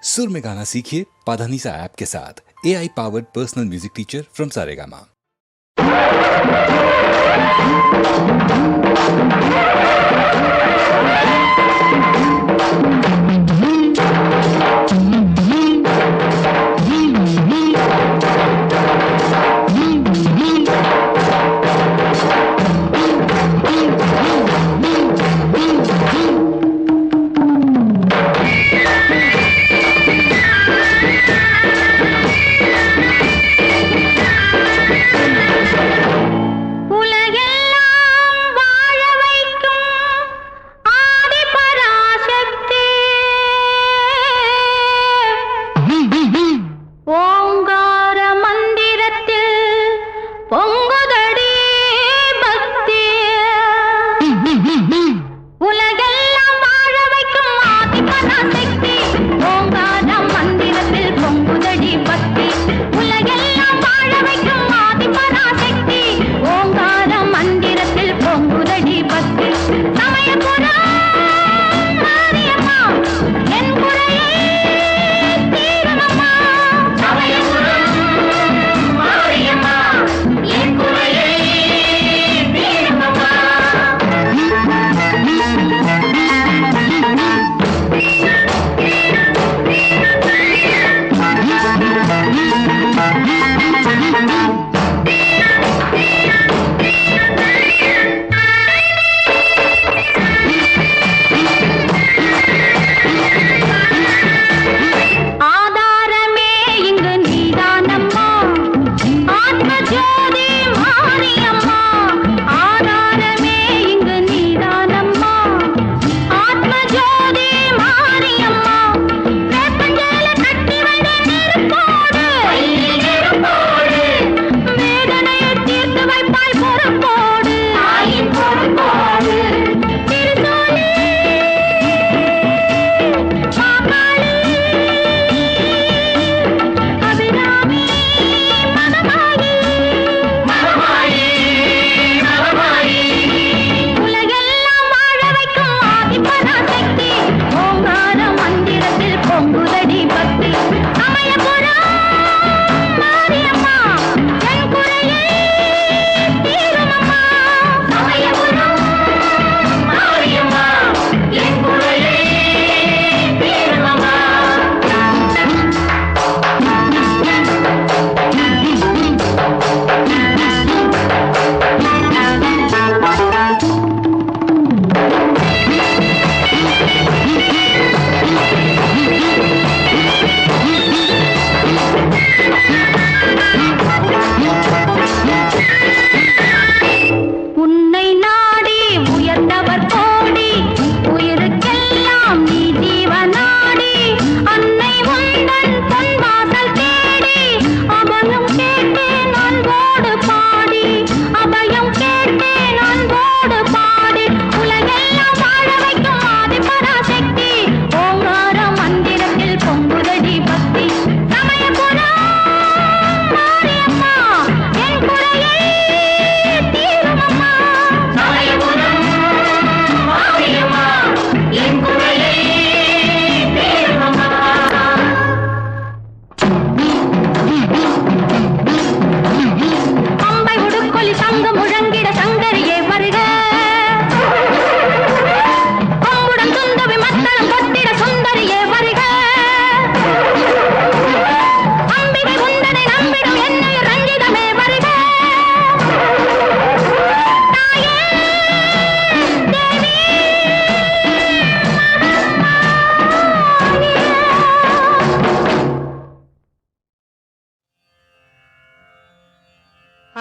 सुर में गाना सीखिए पाधानीसा ऐप के साथ। AI powered personal music teacher from Saregama.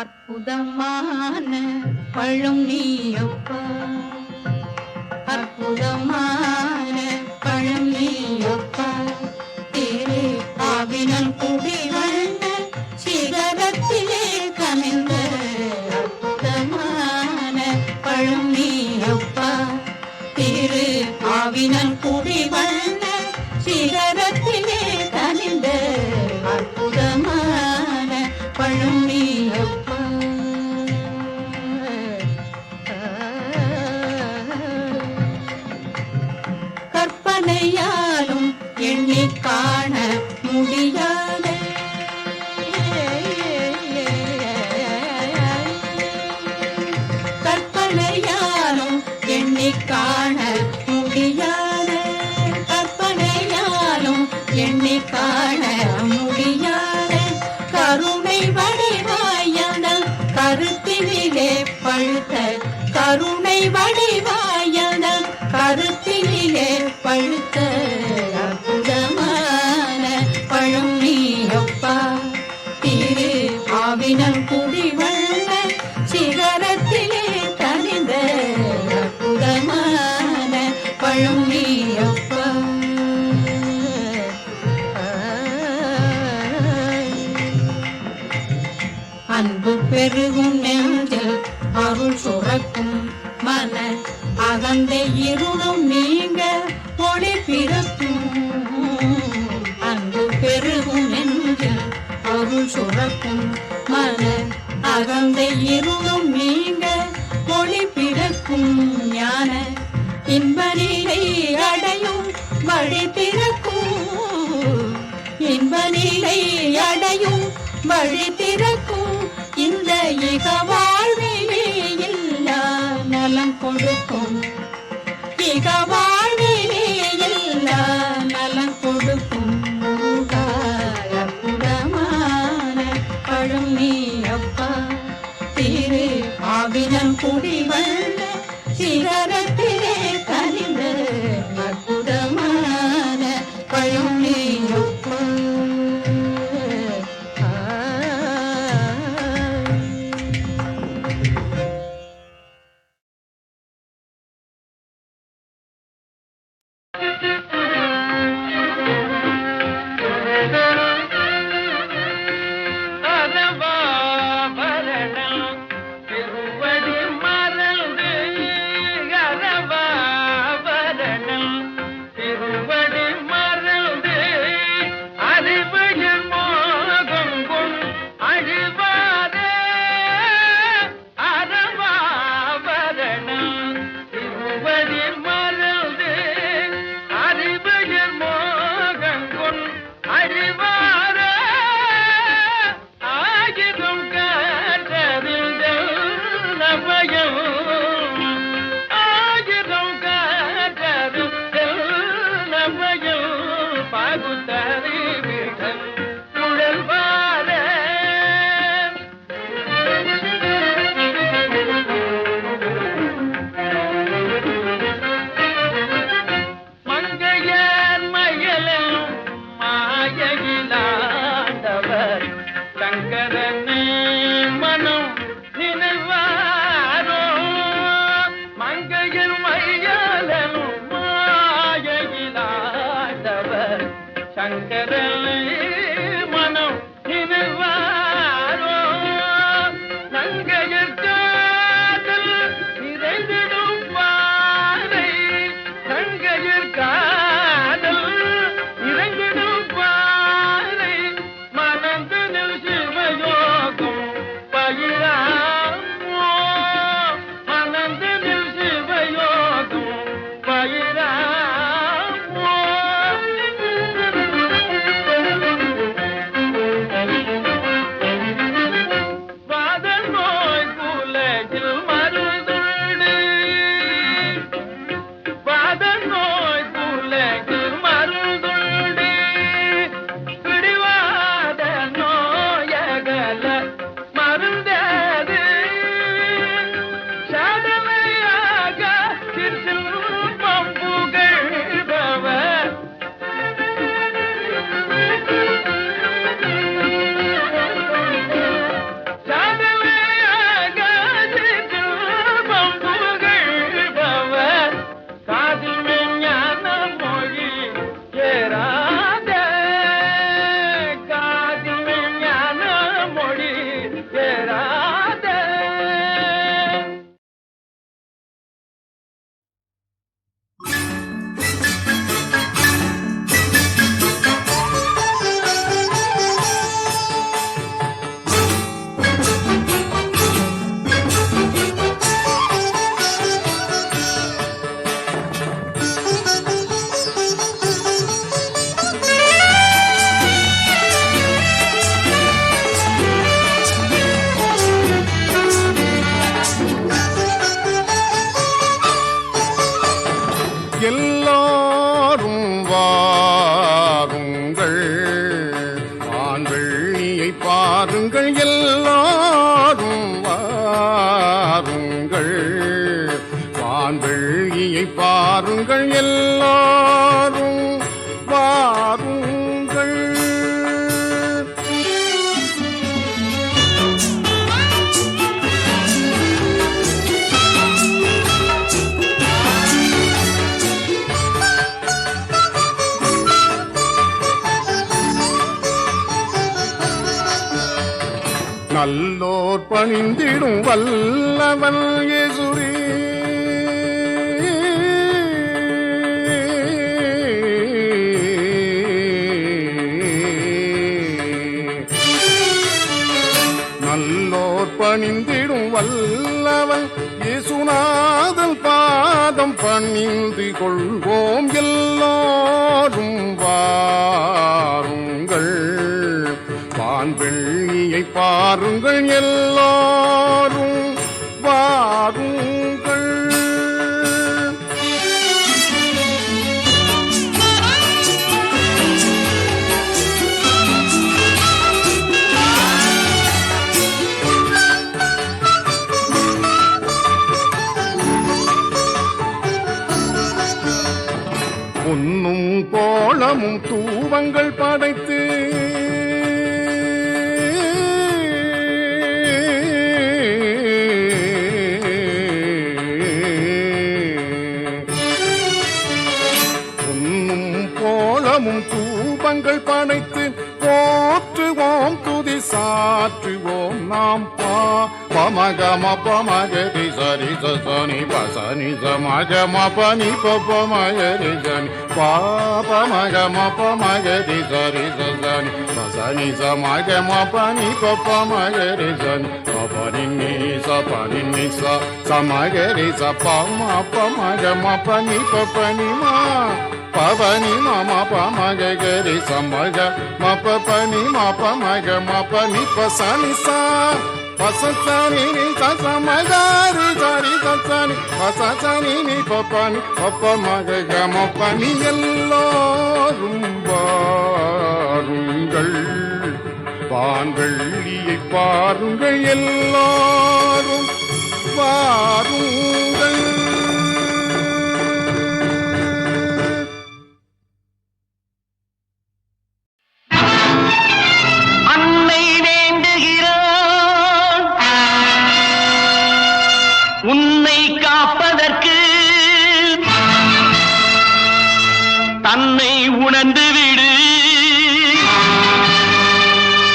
அற்புதமான பழம் நீயப்பா, அற்புதமான பழம் நீயப்பா, திரு ஆவினன் குடிவண்ண சிகரத்திலே கனிந்த அற்புதமான பழம் நீயப்பா, திரு ஆவினன் குடிவண்ண சிகரத்திலே கனிந்த அற்புதமான பழம் நீயப்பா. கற்பனையாலும் எண்ணிக்கா எண்ணி காண முடியாத கருணை வடிவாயதல் கருத்தினிலே பழுத்த கருணை வடிவாயதல் கருத்தினிலே பழுத்த அற்புதமான பழம் நீ அப்பா. திரு ஆவினன் குடிவள்ள சிகரத்திலே தனிந்த அற்புதமான பழம் நீ அப்பா. அன்பு பெருகும் நெஞ்சில் அருள் சுரக்கும் மன அகந்தை இருளும் நீங்க ஒளி பிறக்கும். அன்பு பெருகும் நெஞ்சில் அருள் சுரக்கும் மன அகந்தை இருளும் நீங்க ஒளி பிறக்கும். ஞான இன்பநிலை அடையும் வழி திறக்கும். இன்பநிலை அடையும் வழி திறக்கும். இந்த இக வாழ்விலே எல்லா நலம் கொடுக்கும். இக வாழ்விலே எல்லா நலம் கொடுக்கும். அற்புதமான பழம் நீ அப்பா. திரு ஆவினன் குடிவள்ள சிகரத்திலே கனிந்த அற்புதமான பழம் நீ அப்பா. எல்லாரும் வாருங்கள், வான்வெள்ளியை பாருங்கள், எல்லாரும் வாருங்கள். நல்லோர் பணிந்திடும் வல்லவன் இயேசுவே, நல்லோர் பணிந்திடும் வல்லவன் இயேசுநாதன் பாதம் பணிந்து கொள்வோம், எல்லோரும் வாருங்கள், வான்வெள்ளியை பாருங்கள், எல்லாரும் வாருங்கள். பொன்னும் கோலமும் தூவங்கள் படைத்து தூபங்கள் படைத்து போற்றுவோம், துதி சாற்றுவோம் நாம். பமகம பமகரி சரி சனி பசனி சமகம பனி பமகரி சனி பமகம பமகரி சரி சனி பசனி சமகம பனி பமகரி சனி பனி சபனி சமகரி சம பமகம பனி பனிமா பவனி மம பமக கரி சமக மப பனி மப மக மப நி பசனி சா பசனி நி சமகாரி சரி சனி பசனி நி பபனி பப மக கம பனி எல்லோரும் வாருங்கள், வான்வெள்ளியை பாருங்கள், எல்லாரும் வாருங்கள். உன்னை காப்பதற்கு தன்னை உணர்ந்து விடு,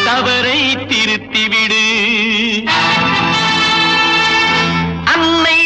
தவறை திருத்திவிடு. அன்னை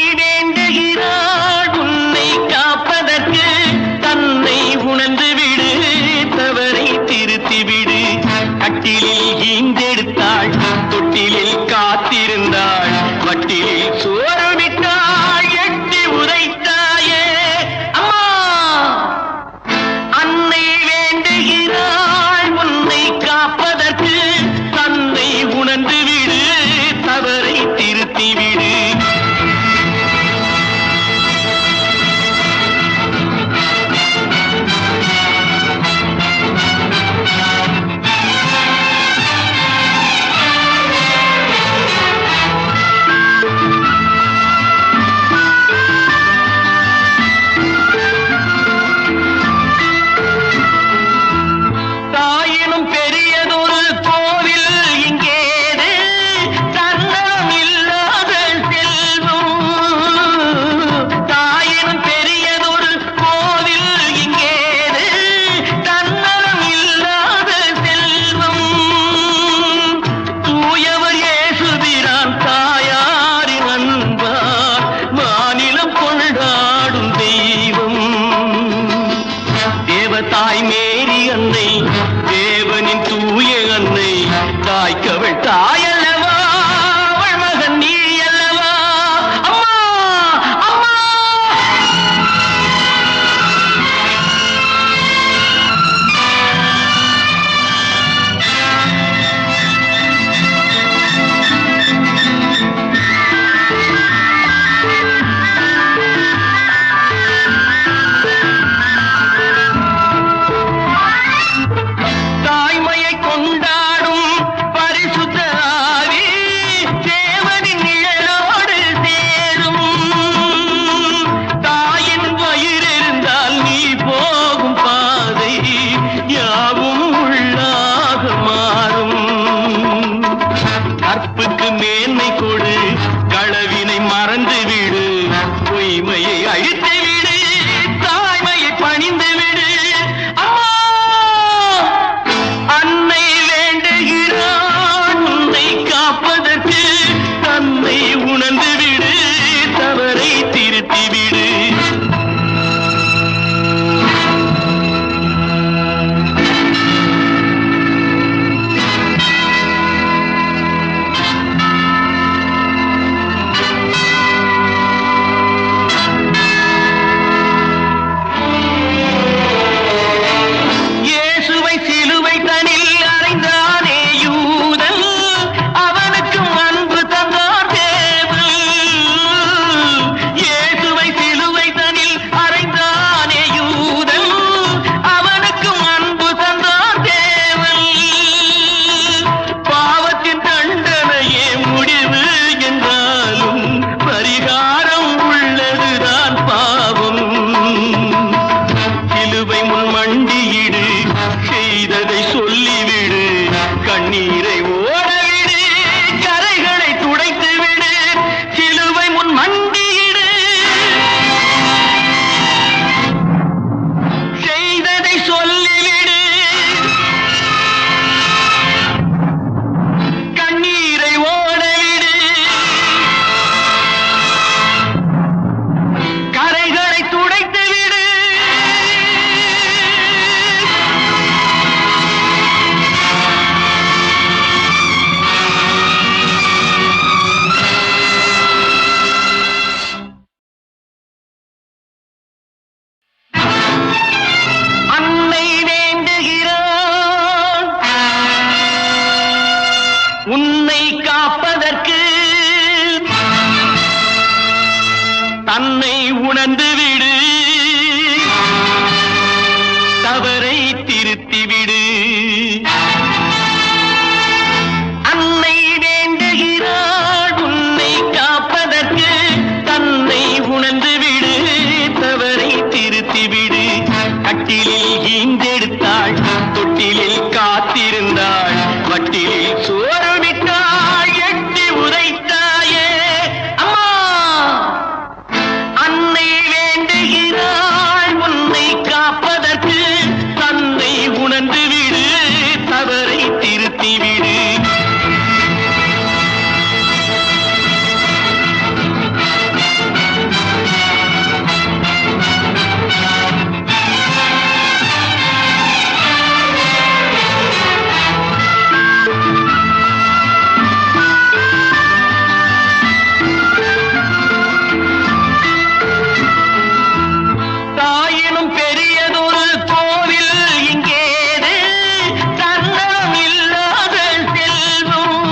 அன்னை வேண்டுகிறாள் உன்னை காப்பதற்கு, தன்னை உணர்ந்து விடு, தவறை திருத்தி விடு. கட்டிலில் ஈந்தெடுத்தாள், தொட்டிலில் காத்திருந்தாள், வட்டிலில் சோறு விட்டாள், எட்டி உதைத்தாயே அம்மா. அன்னை வேண்டுகிறாள் உன்னை காப்பதற்கு, தன்னை உணர்ந்து விடு, தவறை திருத்தி விடு. தாயினும் பெரியதொரு கோவில் இங்கேது, தன்னலம் இல்லாத செல்வம்.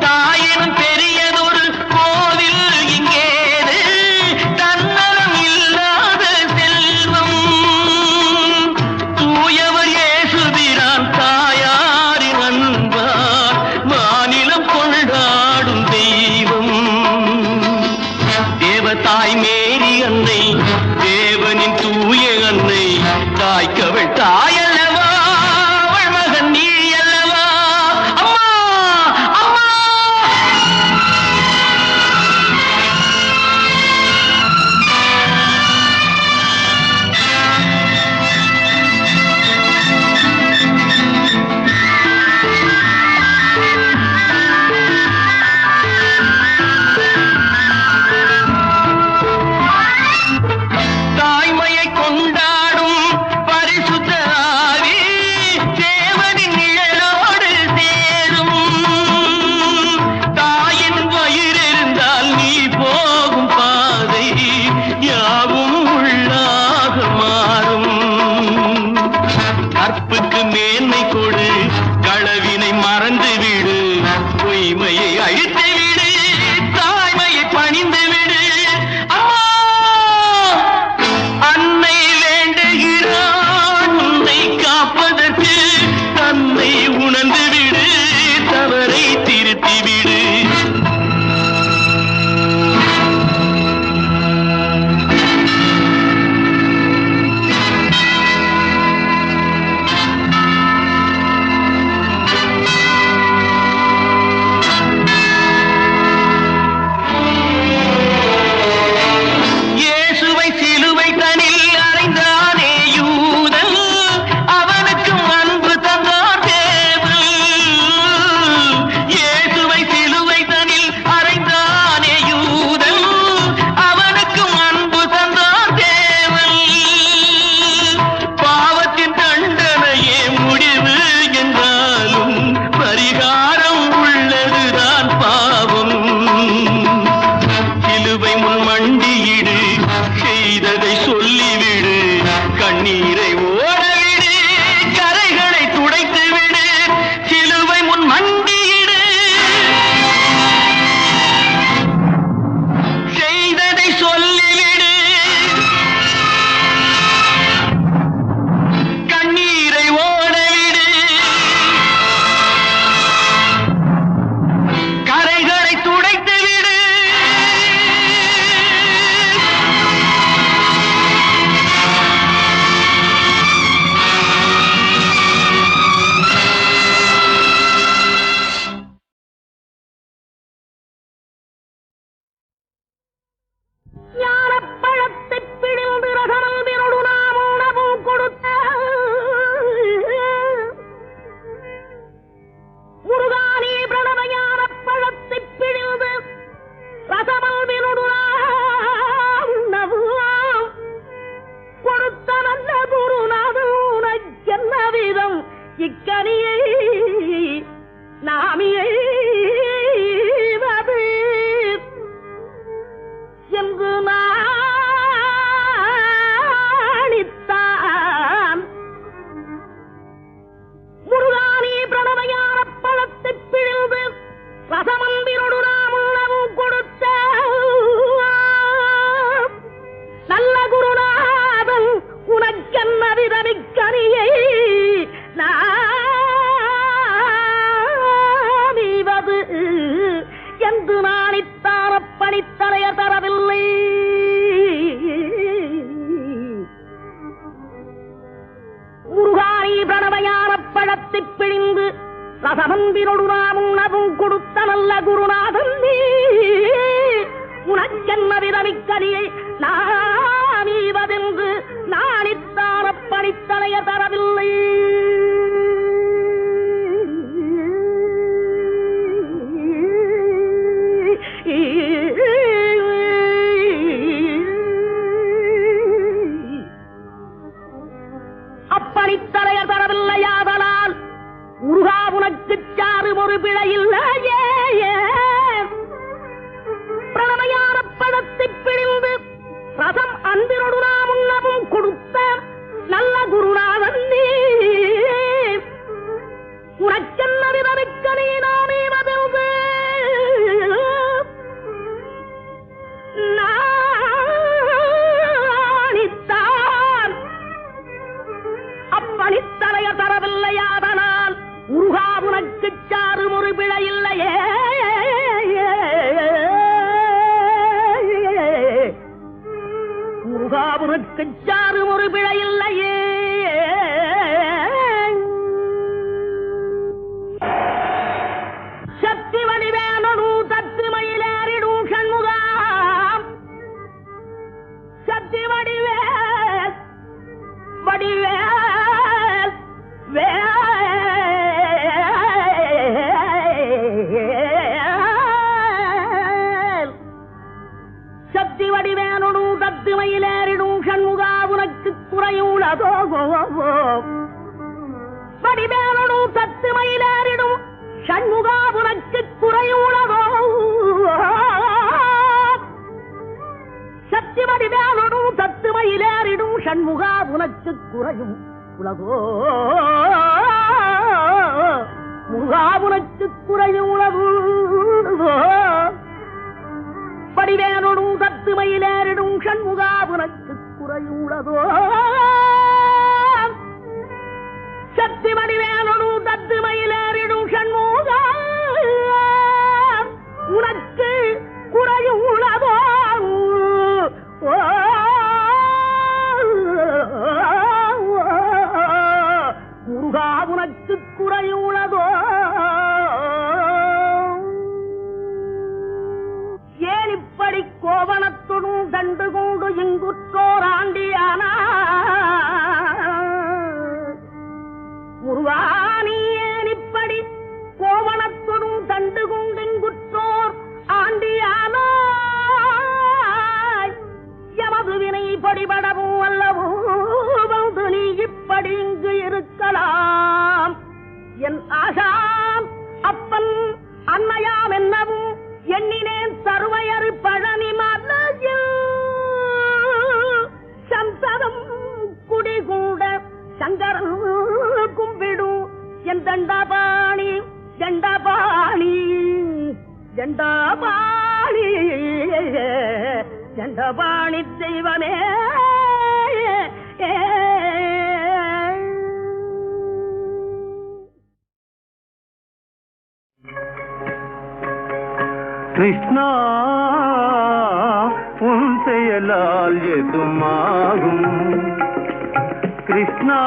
தாயினும் பெரியதொரு கோவில் இங்கேது, தன்னலம் இல்லாத செல்வம். தூயவர் இயேசுபிரான் தாயாரின் அன்பார் மாநிலம் கொண்டாடும் தெய்வம். தேவதாய் மேரி அன்னை, தேவனின் தூய அன்னை, தாய்க்கவள் தாயல்லவா, அவள் மகன் நீ அல்லவா அம்மா அம்மா. தாய்மையை கொண்டாடும் பரிசுத்த ஆவி, தேவனின் நிழலோடு சேரும். தாயின் வயிறிருந்தால் நீ போகும் பாதை யாவும் உள்ளாக மாறும். கற்புக்கு மேன்மை கொடு, களவினை மறந்து விடு, பொய்மையை அழித்து விடு, தாய்மையை பணிந்து விடு அம்மா. அன்னை வேண்டுகிறாள் உன்னை காப்பதற்கு, தன்னை உணர்ந்து விடு, தவறை திருத்தி விடு. இயேசுவை சிலுவை தனில் அறைந்தானே யூதன், அவனுக்கும் அன்பு தந்தார் தேவன். இயேசுவை சிலுவை தனில் அறைந்தானே யூதன், அவனுக்கும் அன்பு தந்தார் தேவன். பாவத்தின் தண்டனையே முடிவு என்றாலும் பரிகாரம் உள்ளதுதான் பாவம். சிலுவை முன் மண்டியிடு, செய்ததை சொல்லிவிடு, கண்ணீரை ஓடவிடு, கரைகளை துடைத்து விடு. சிலுவை முன் மண்டியிடு, செய்ததை சொல்லிவிடு, கண்ணீரை ஓடவிடு, கரைகளை துடைத்து விடு. ஞானப்பழத்தைப் பிழிந்து ரசமந்திரொடு நாம் உணவும் கொடுத்த முருகானே பிரணவ ஞானப்பழத்தைப் பிழிந்து ரசமந்திரொடு நாம் உணவும் கொடுத்த நல்ல குருநாதன் உனக்கென்ன விதம் இக்கனியை நாமியை என்று நாணித்தான். முருகானே பிரணவயான பழத்தைப் பிழிந்து ரசமந்திரொடு நாம் உணவும் கொடுத்த நல்ல குருநாதன் உனக்கென்ன விதமிக்கனியை ரசமந்திரொடு நாம் உணவும் கொடுத்த நல்ல குருநாதன் நீ உனக்கென்ன விதமிக்கரியை நான் ஈவதென்று நானித்தான பணித்தலைய தரவில்லை. அப்படித்தலைய தரவில்லையாதலால் முருகா உனக்கு சாறு ஒரு பிழையில்லையே. பிரணமையான பழத்தை பிழிந்து ரசம் அன்பினோடு நாம் உண்ணவும் கொடுத்த நல்ல குருநாதன் நீ உனக்கென்ன விதமிக்க நீ நாமே வதல்து நானித்தான் அப்பணித்தலைய தரவில்லையாதனால் முருகா உனக்கு சாறு ஒரு பிழையில்லையே. முருகா உனக்கு சாறு ஒரு பிழையில்லையே. சக்தி வடிவேனு தத்து மயிலேறிடும் சண்முகாம் சக்தி வடிவேல் வடிவேல் சக்தி வடிவேனு தத்து மயிலேறிடும் சண்முகா உனக்கு குறையுள்ளதோ. வடிவேனு தத்து மயிலேறிடும் சண்முகா உனக்கு குறையுள்ளதோ. சக்தி வடிவேனு தத்து மயிலேறிடும் சண்முகா உனக்கு குறையும் உலகோ. முருகா உனக்கு குறையும் உலகோ. படிவேனொடு தத்து மயிலேறிடும் சண்முகா உனக்கு குறையும் உலகோ. சக்தி வடிவேனொடு தத்து மயிலேறிடும் சண்முகா உனக்கு குறையும் உலகோ. முருகா உனக்கு குறையும் உலகோ. ஏன் இப்படி கோவணத்துடன் கண்டு கொண்டு இங்குற்றோர் ஆண்டியானா முருகானி ஏன் இப்படி கோவணத்துடன் கண்டு கொண்டு இங்குற்றோர் ஆண்டியானா எமது வினை படிபடவும் அல்லவோ வந்து நீ இப்படி இங்கு இருக்கலாம். என் ஆசாம் அப்பன் அன்னையாம் என்னவும் எண்ணினேன் சர்வையறு பழனி மலையில் சந்ததம் குடிகூட சங்கரன் கும்பிடும் என் தண்டபாணி தண்டபாணி தண்டபாணி தண்டபாணி தெய்வமே. கிருஷ்ணா உன் செயலால் எதுமாகும். கிருஷ்ணா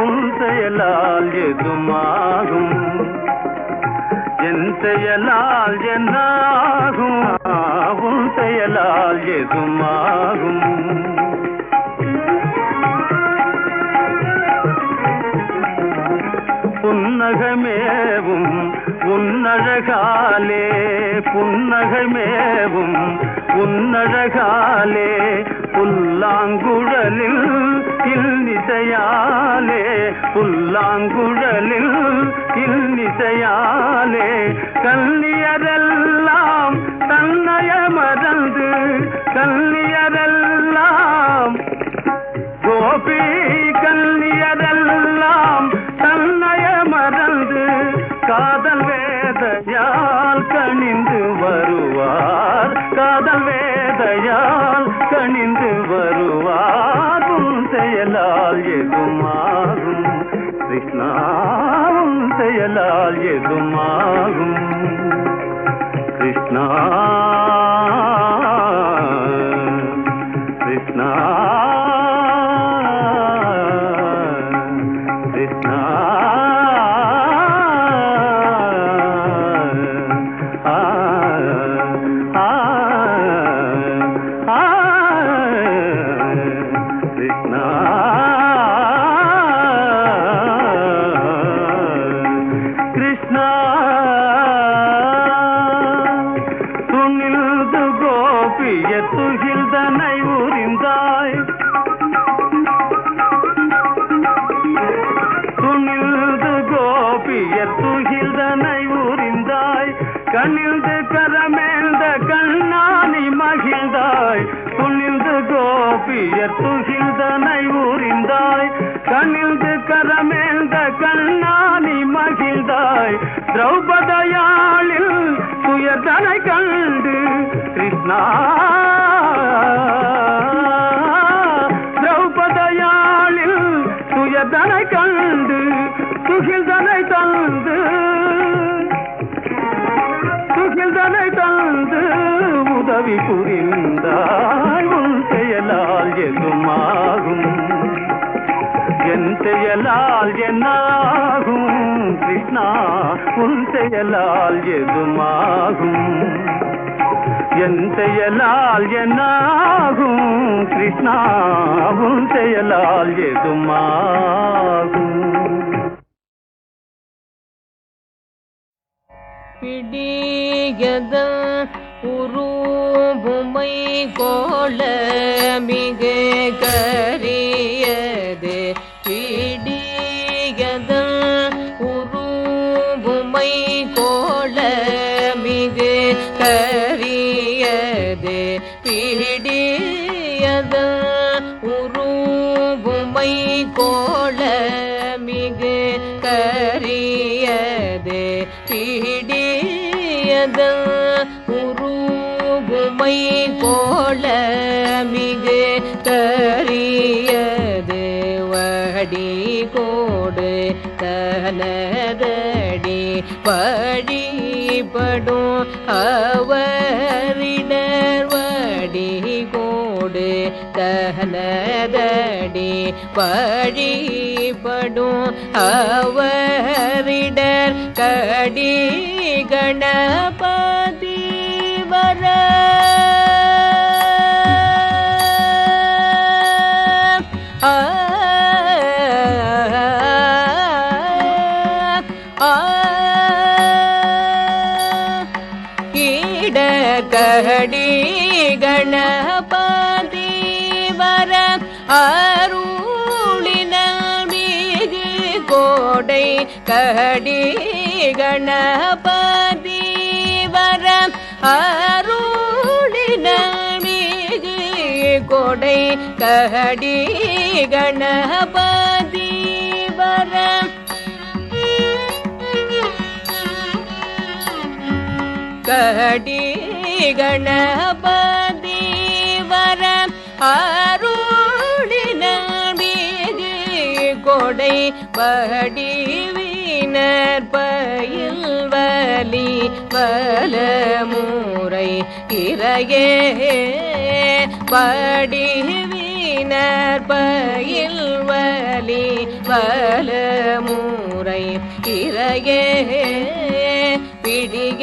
உன் செயலால் எதுமாகும். என் செயலால் என்னாகும். உன் செயலால் எதுமாகும். புன்னகமேவும் உன்னழகாலே புன்னகமேவும் உன்னழகாலே புல்லாங்குழலில் இல்நிசையாலே புல்லாங்குழலில் இல்நிசையாலே கல்லியரெல்லாம் தன்னைய மறந்து கல்லியரெல்லாம் கோபி கல்லியரெல்லாம் தன்னைய மறந்து காதல் வேதையால் கணிந்து வருவார். காதல் வேதையால் கணிந்து வருவார். உன் செயலால் எதுமாகும். கிருஷ்ணா உன் செயலால் எதுமாகும். கிருஷ்ணா கிருஷ்ணா கண்ணிழ்ந்து கரமேந்த கண்ணானி மகிழ்ந்தாய் துணிந்து கோபியர் துகிழ்ந்தனை ஊரிந்தாய் கண்ணிழ்ந்து கரமேந்த கண்ணானி மகிழ்ந்தாய் திரௌபதையாளில் துயர்தனை கண்டு கிருஷ்ணா திரௌபதையாளில் துயர்தனை கண்டு துகிழ்தனை தந்து உதவி புரிந்தாய் உன் செயலால் எதுமாகும் என் செயலால் என்னாகும் கிருஷ்ணா உன் செயலால் எதுமாகும் என் செயலால் என்னாகும் கிருஷ்ணா உன் செயலால் எதுமாகும் பிடியத உருபுமை கோள மிக கரியது பிடியத உருபுமை கோள மிக கரியது பிடியத உருபுமை கோள மிக கரியது பிடியத உருகுமை கோள மிகு கரியது வடி கோடு தனதடி வழிபடும் அவரிடர் வடி கோடு தனதடி வழிபடும் அவரிடர் கடி கணபதி வர கீட கடி கணபதி வர அருளின மிகு கோடை கடி கணபதி வர அருளின மிகு கோடை கடி கணபதி வர கடி கணபதி வர அருளின மிகு கொடை வடிவினர் பயில் வலி வலமுறை இறையே வடிவினர் பயில் வலி வலமுறை இறையே பிடியதனுருவுமை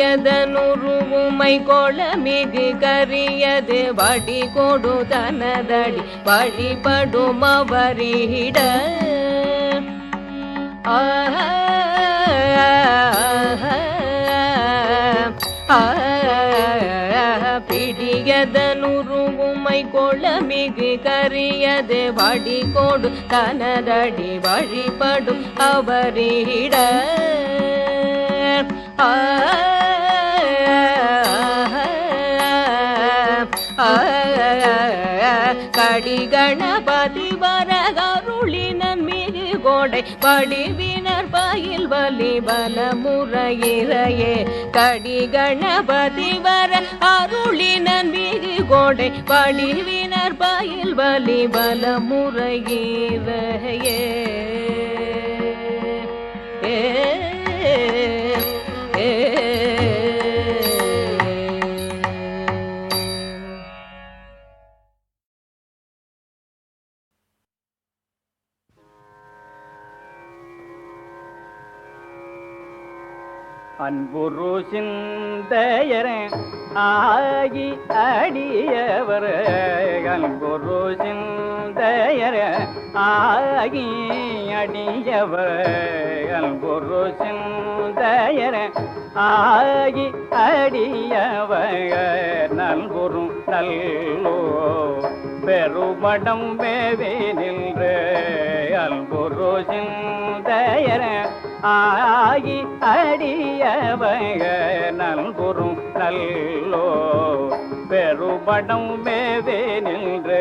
கொளமிகு கரியது வடி கொடு தனதடி வழிபடும் அவரிட பிடியதனுருவுமை கொளமிகு கரியது வடி கொடு தனதடி வழிபடும் அவரிட கடி கணபதி வர அருளின மிகு கோடை வடிவினர் பயில் வலி பலமுறையிறையே கடி கணபதி வர அருளின மிகு கோடை வடிவினர் பயில் வலி பலமுறையிறையே அன்புரு சிந்தையர ஆகி அடியவர் அன்புரு சிந்தையர ஆகி அடியவர் அன்புரு சிந்தையர ஆகி அடியவர் நல்குரு நல்லோ பெருமடம் மேவே நின்று அன்புரு சிந்தையர ஆகி அடியவக நல்குரு வடம் மேவே நின்று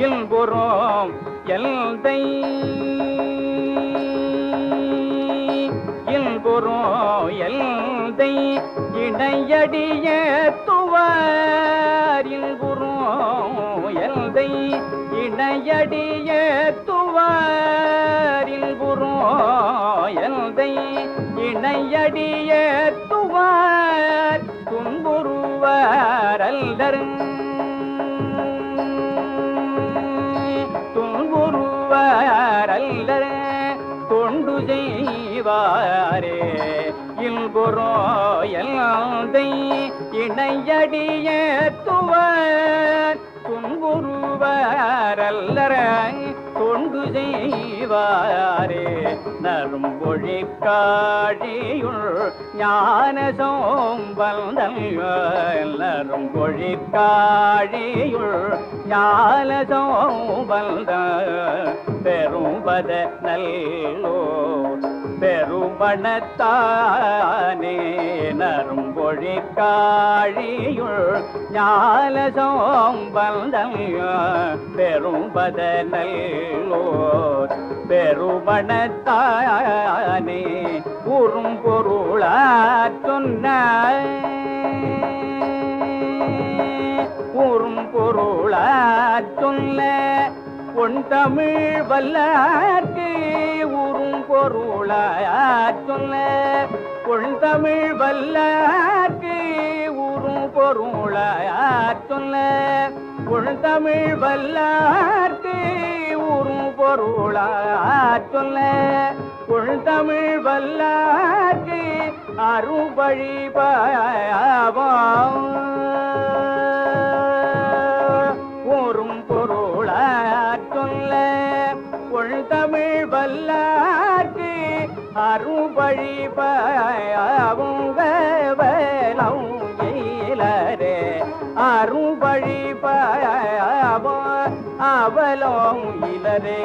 இன்புறம் எல்தை இன்புறம் எல்தை இணையடிய துவார் இன்புறம் எல்தை இணையடிய துவார் இன்புறம் எல்தை இணையடிய துவார் துன்புறுவார் அல்லர் துன்புறுவார் அல்லர் தொண்டு செய்வாரே இன்புறம் எல்தை இணையடிய துவார் துன்புறுவார் அல்லர் தொண்டு செய்வாரே நரும்பொழி காழியுள் ஞான சோம்பல்தல் நரும்பொழி காழியுள் ஞான சோம்பல்தல் பெரும்பத நல்லோ பெருமணத்தானே நரும்பொழி காழியுள் ஞான சோம்பல்தல் பெரும்பத நல்லோ பெருமணத்தானே உறும் பொருளா சொன்ன உறும் பொருளா சொல்ல பொன் தமிழ் வல்லார்க்கு உறும் பொருளா சொல்ல பொன் தமிழ் வல்லார்க்கு உறும் பொருளா சொல்ல பொன் தமிழ் வல்லார்க்கு உறும் பொருளா சொல்ல பொன் தமிழ் வல்லார்க்கு அரும்பழி பாவம் உறும் பொருளா சொல்ல பொன் தமிழ் வல்லார்க்கு அரும்பழி பாவம் இலரே அரும்பழி பாவம் அவலம் இலரே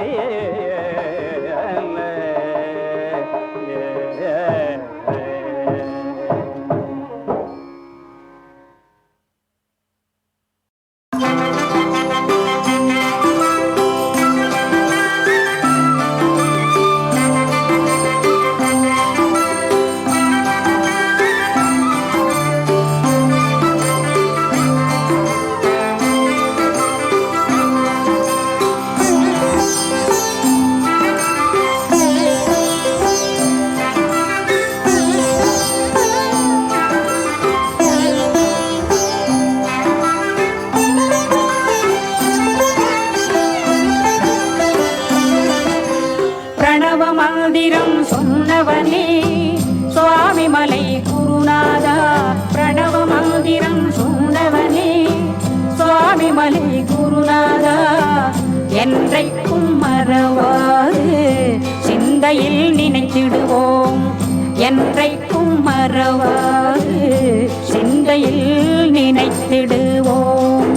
என்றைக்கும் மறவாது சிந்தையில் நினைத்திடுவோம். என்றைக்கும் மறவாது சிந்தையில் நினைத்திடுவோம்.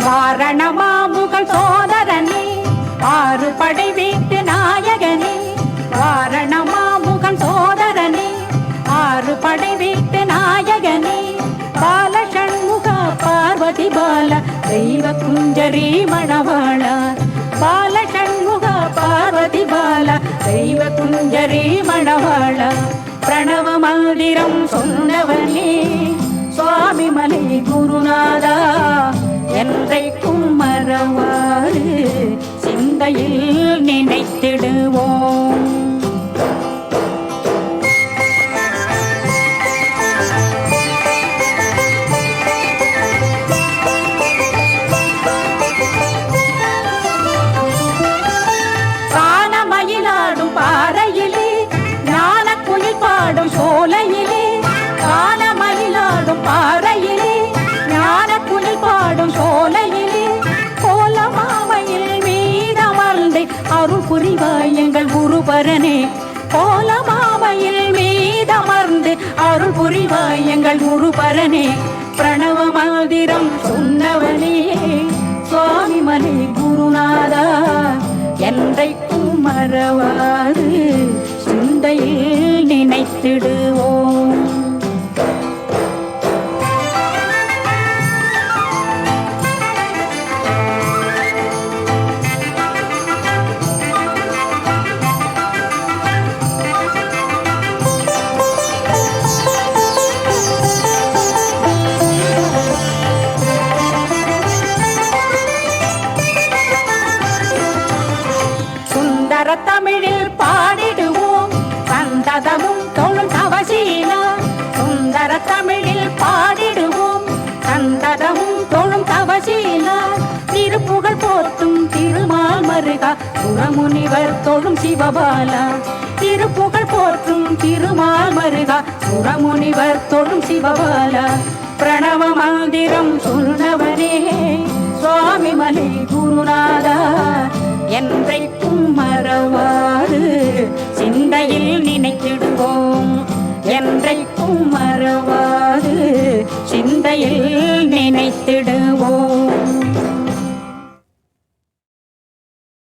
வாரணமாமுகல் சோதரனே ஆறு படை வீட்டு நாயகனே. வாரணமாமுகல் சோதரனே ஆறு படை வீட்டு நாயகனே. பால சண்முக பார்வதி பால தெய்வ குஞ்சரி மணவாள. பால சண்முக பார்வதி பால தெய்வ குஞ்சரி மணவாள. பிரணவ மந்திரம் சொன்னவனே சுவாமி மலை குருநாதா. என்றைக்கும் மறவாது சிந்தையில் நினைத்திடுவோம். கானமயிலாடும் பாறையிலே ஞான குயில் பாடும் சோலையிலே. கானமயிலாடும் பாறையிலே ஞான குயில் பாடும் அருள் புரிவாய் எங்கள் குருபரனே. கோலமாமையில் மீதமர்ந்து அருள் புரிவாய் எங்கள் குருபரனே. பிரணவ மந்திரம் சொன்னவனே சுவாமி மலை குருநாதா, என்றைக்கும் மறவாது சிந்தையில் நினைத்திடுவோம். தமிழில் பாடிடுவோம் சந்ததமும் தொழும் தவசீலா. சுந்தர தமிழில் பாடிடுவோம் சந்ததமும் தொழும் தவசீலா. திருப்புகழ் போற்றும் திருமால் மருகா சுரமுனிவர் தொழும் சிவபாலா. திருப்புகழ் போற்றும் திருமால் மருகா சுரமுனிவர் தொழும் சிவபாலா. பிரணவ மந்திரம் சொன்னவனே சுவாமி மலை குருநாதா, என்றைக்கும் மறவாது சிந்தையில் நினைத்திடுவோம். என்றைக்கும் மறவாது சிந்தையில் நினைத்திடுவோம்.